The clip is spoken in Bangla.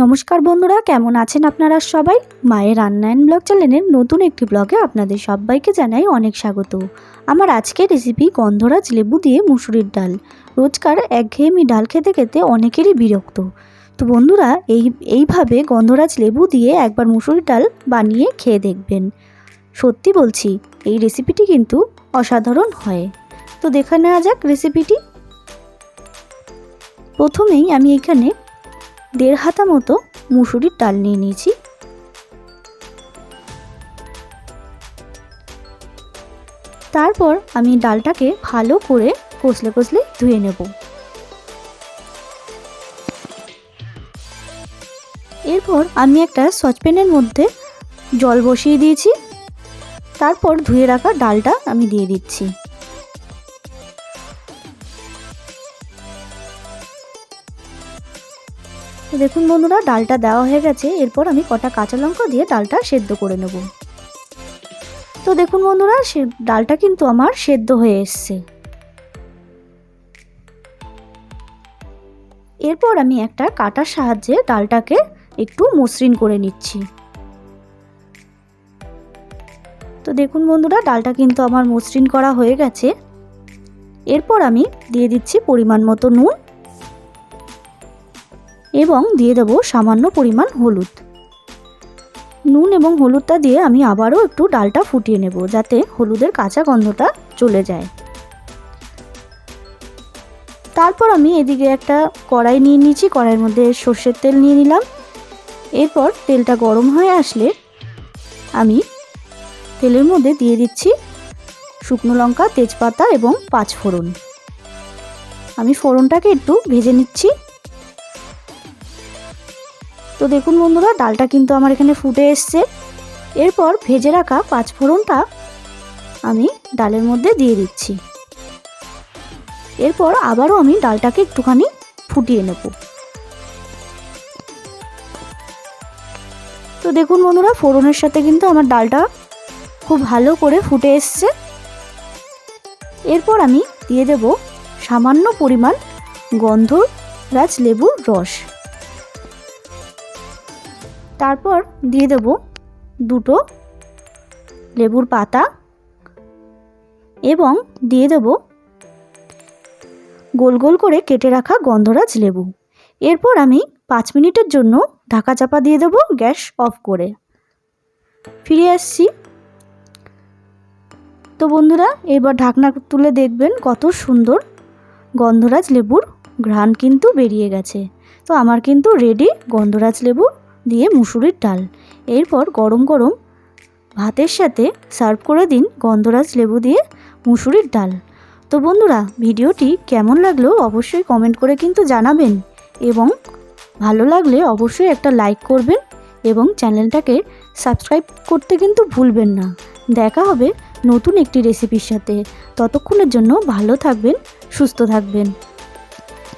নমস্কার বন্ধুরা, কেমন আছেন আপনারা সবাই? মায়ের রান্না অ্যান্ড ব্লগ চ্যানেলের নতুন একটি ব্লগে আপনাদের সবাইকে জানাই অনেক স্বাগত। আমার আজকের রেসিপি গন্ধরাজ লেবু দিয়ে মুসুরির ডাল। রোজকার একঘেয়েমি ডাল খেতে খেতে অনেকেরই বিরক্ত। তো বন্ধুরা, এইভাবে গন্ধরাজ লেবু দিয়ে একবার মুসুরির ডাল বানিয়ে খেয়ে দেখবেন। সত্যি বলছি, এই রেসিপিটি কিন্তু অসাধারণ হয়। তো দেখে নেওয়া যাক রেসিপিটি। প্রথমেই আমি এখানে 1.5 হাতা মতো মুসুরির ডাল নিয়ে নিয়েছি। তারপর আমি ডালটাকে ভালো করে কষলে কষলে ধুয়ে নেব। এরপর আমি একটা সসপ্যানের মধ্যে জল বসিয়ে দিয়েছি। তারপর ধুয়ে রাখা ডালটা আমি দিয়ে দিচ্ছি। দেখুন বন্ধুরা, ডালটা দেওয়া হয়ে গেছে। এরপর আমি কটা কাঁচা লঙ্কা দিয়ে ডালটা সেদ্ধ করে নেব। তো দেখুন বন্ধুরা, ডালটা কিন্তু আমার সেদ্ধ হয়ে এসছে। এরপর আমি একটা কাঁটার সাহায্যে ডালটাকে একটু মসৃণ করে নিচ্ছি। তো দেখুন বন্ধুরা, ডালটা কিন্তু আমার মসৃণ করা হয়ে গেছে। এরপর আমি দিয়ে দিচ্ছি পরিমাণ মতো নুন এবং দিয়ে দেব সামান্য পরিমাণ হলুদ। নুন এবং হলুদটা দিয়ে আমি আবারও একটু ডালটা ফুটিয়ে নেব, যাতে হলুদের কাঁচা গন্ধটা চলে যায়। তারপর আমি এদিকে একটা কড়াই নিয়ে নিয়েছি। কড়াইয়ের মধ্যে সর্ষের তেল নিয়ে নিলাম। এরপর তেলটা গরম হয়ে আসলে আমি তেলের মধ্যে দিয়ে দিচ্ছি শুকনো লঙ্কা, তেজপাতা এবং 5 ফোড়ন। আমি ফোড়নটাকে একটু ভেজে নিচ্ছি। তো দেখুন বন্ধুরা, ডালটা কিন্তু আমার এখানে ফুটে এসছে। এরপর ভেজে রাখা 5 ফোড়নটা আমি ডালের মধ্যে দিয়ে দিচ্ছি। এরপর আবারও আমি ডালটাকে একটুখানি ফুটিয়ে নেব। তো দেখুন বন্ধুরা, ফোড়নের সাথে কিন্তু আমার ডালটা খুব ভালো করে ফুটে এসছে। এরপর আমি দিয়ে দেব সামান্য পরিমাণ গন্ধরাজ লেবুর রস। তারপর দিয়ে দেব 2টো লেবুর পাতা এবং দিয়ে দেব গোল গোল করে কেটে রাখা গন্ধরাজ লেবু। এরপর আমি 5 মিনিটের জন্য ঢাকা চাপা দিয়ে দেব, গ্যাস অফ করে। ফিরে আসছি। তো বন্ধুরা, এবার ঢাকনা তুলে দেখবেন কত সুন্দর গন্ধরাজ লেবুর ঘ্রাণ কিন্তু বেরিয়ে গেছে। তো আমার কিন্তু রেডি গন্ধরাজ লেবু দিয়ে মুসুরির ডাল। এরপর গরম গরম ভাতের সাথে সার্ভ করে দিন গন্ধরাজ লেবু দিয়ে মুসুরির ডাল। তো বন্ধুরা, ভিডিওটি কেমন লাগলো অবশ্যই কমেন্ট করে কিন্তু জানাবেন এবং ভালো লাগলে অবশ্যই একটা লাইক করবেন এবং চ্যানেলটাকে সাবস্ক্রাইব করতে কিন্তু ভুলবেন না। দেখা হবে নতুন একটি রেসিপির সাথে। ততক্ষণের জন্য ভালো থাকবেন, সুস্থ থাকবেন।